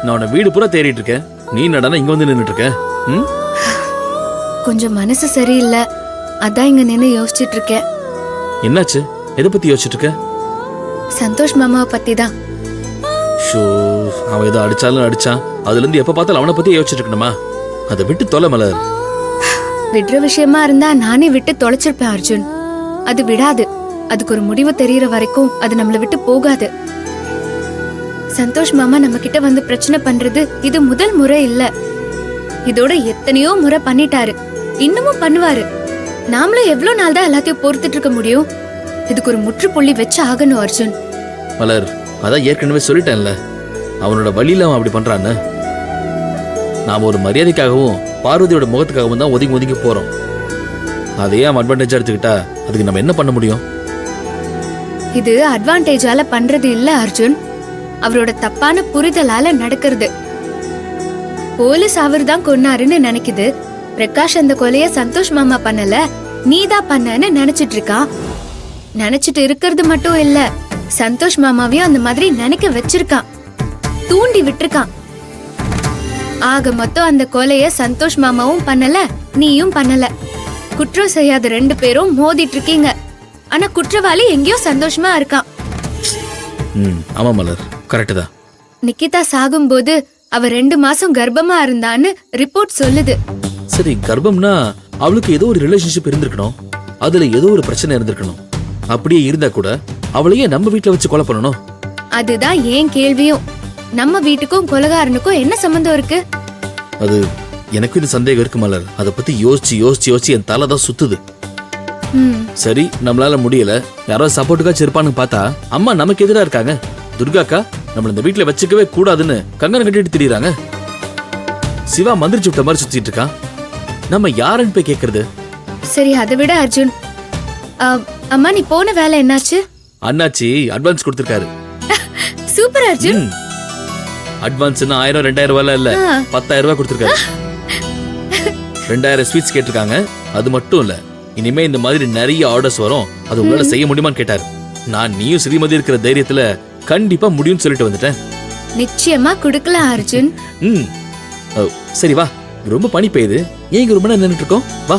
நான் உன்னை வீடு பூரா தேடிட்டு இருக்கேன், நீ நடனா இங்க வந்து நின்னுட்டு இருக்க. கொஞ்சம் மனசு சரியில்லை, அதான் இங்க நின்று யோசிச்சுட்டு இருக்கேன். என்னாச்சு? எதை பத்தி யோசிச்சுட்டு இருக்க? சந்தோஷ் மாமாவை பத்தி தான். ஷோ, அவன் ஏதோ அடிச்சாலும் அடிச்சான், அதுல இருந்து எப்ப பார்த்தாலும் அவனை பத்தி யோசிச்சுட்டு இருக்கணுமா? அதை விட்டு தொலை மலர். விடுற விஷயமா இருந்தா நானே விட்டு தொலைச்சிருப்பேன் அர்ஜுன். அது விடாது. அதுக்கு ஒரு முடிவு தெரியற வரைக்கும் அது நம்மள விட்டு போகாது. சந்தோஷ் மாமா நம்ம கிட்ட வந்து பிரச்சனை பண்றது இது முதல் முறை இல்ல. இதோட எத்தனையோ முறை பண்ணிட்டாரு, இன்னமும் பண்ணுவாரு. நாமளும் எவ்வளவு நாள் தான் எல்லாத்தையும் பொறுத்துட்டு இருக்க முடியும்? இதுக்கு ஒரு முற்றுப்புள்ளி வச்சு ஆகணும் அர்ஜுன். மலர், அதான் ஏற்கனவே சொல்லிட்டேன்ல, அவனோட வழியில அவன் அப்படி பண்றான்னு. நாம ஒரு மரியாதைக்காகவும் பார்வதியோட முகத்துக்காகவும் தான் ஒதுங்கி ஒதுங்கி போறோம். அதையே அவன் அட்வான்டேஜா எடுத்துக்கிட்டா அதுக்கு நம்ம என்ன பண்ண முடியும்? இது அட்வான்டேஜால பண்றது இல்ல அர்ஜுன், அவரோட தப்பான புரிதலால நடக்கிறது. போலீஸ் அவர் தான் கொன்னாருன்னு நினைக்குது. பிரகாஷ் அந்த கொலைய சந்தோஷ் மாமா பண்ணல, நீதான் பண்ணன்னு நினைச்சிட்டு இருக்கான். நினைச்சிட்டு இருக்கிறது மட்டும் இல்ல, சந்தோஷ் மாமாவையும் அந்த மாதிரி நினைக்க வச்சிருக்கான், தூண்டி விட்டுருக்கான். ஆக மொத்தம் அந்த கொலைய சந்தோஷ் மாமாவும் பண்ணல, நீயும் பண்ணல. குற்றம் செய்யாத ரெண்டு பேரும் மோதிட்டு இருக்கீங்க. ஆனா குற்றவாளி எங்கேயோ சந்தோஷமா இருக்கான். ஆமா மலர், கரெக்ட் தான். நிக்கிதா சாகும்போது அவ 2 மாசம் கர்ப்பமா இருந்தான்னு ரிப்போர்ட் சொல்லுது. சரி, கர்ப்பம்னா அவளுக்கு ஏதோ ஒரு ரிலேஷன்ஷிப் இருந்திருக்கணும், அதுல ஏதோ ஒரு பிரச்சனை இருந்திருக்கணும். அப்படியே இருந்தா கூட அவளையே நம்ம வீட்டுல வச்சு கொலை பண்ணணும். அதுதான் ஏன் கேள்வியும். நம்ம வீட்டுக்கும் கொலைகாரனுக்கும் என்ன சம்பந்தம் இருக்கு? அது எனக்கு இது சந்தேகம் இருக்கு மலர். அதை பத்தி யோசிச்சு யோசிச்சு யோசிச்சு என் தலை தான் சுத்துது. சரி, நம்மளால முடியல, யாராவது சப்போர்ட்டுக்காச்சும் இருப்பான்னு பார்த்தா அம்மா நமக்கு எதிரா இருக்காங்க. துர்காக்கா நம்மள இந்த வீட்டுல வச்சுக்கவே கூடாதுன்னு கங்கணம் கட்டிட்டு திரியறாங்க. சிவா மந்திரிச்சு விட்ட மாதிரி சுத்திட்டு இருக்கான். நம்ம யாருன்னு போய் கேக்குறது? சரி, அதை விட அர்ஜுன், அம்மா நீ போன வேலை என்னாச்சு? அண்ணாச்சி அட்வான்ஸ் கொடுத்திருக்காரு. சூப்பர் அர்ஜுன். அட்வான்ஸ்னா 1000 2000 ரூபாய் இல்ல, 10,000 ரூபாய் கொடுத்திருக்காரு. 2000 ஸ்வீட்ஸ் கேட்டிருக்காங்க. அது மட்டும் இல்ல, இனிமே இந்த மாதிரி நிறைய ஆர்டர்ஸ் வரும், அது உங்களால செய்ய முடியுமான்னு கேட்டாரு. நான் நீயும் ஸ்ரீமதி இருக்கிற தைரியத்துல கண்டிப்பா முடியும்னு சொல்லிட்டு வந்துட்டேன். நிச்சயமா குடுக்கலாம் அர்ஜுன். சரி வா, ரொம்ப பனி பெய்யுது, ஏன் இங்க ரொம்ப நேரம் நின்னுட்டு இருக்கோம்? வா.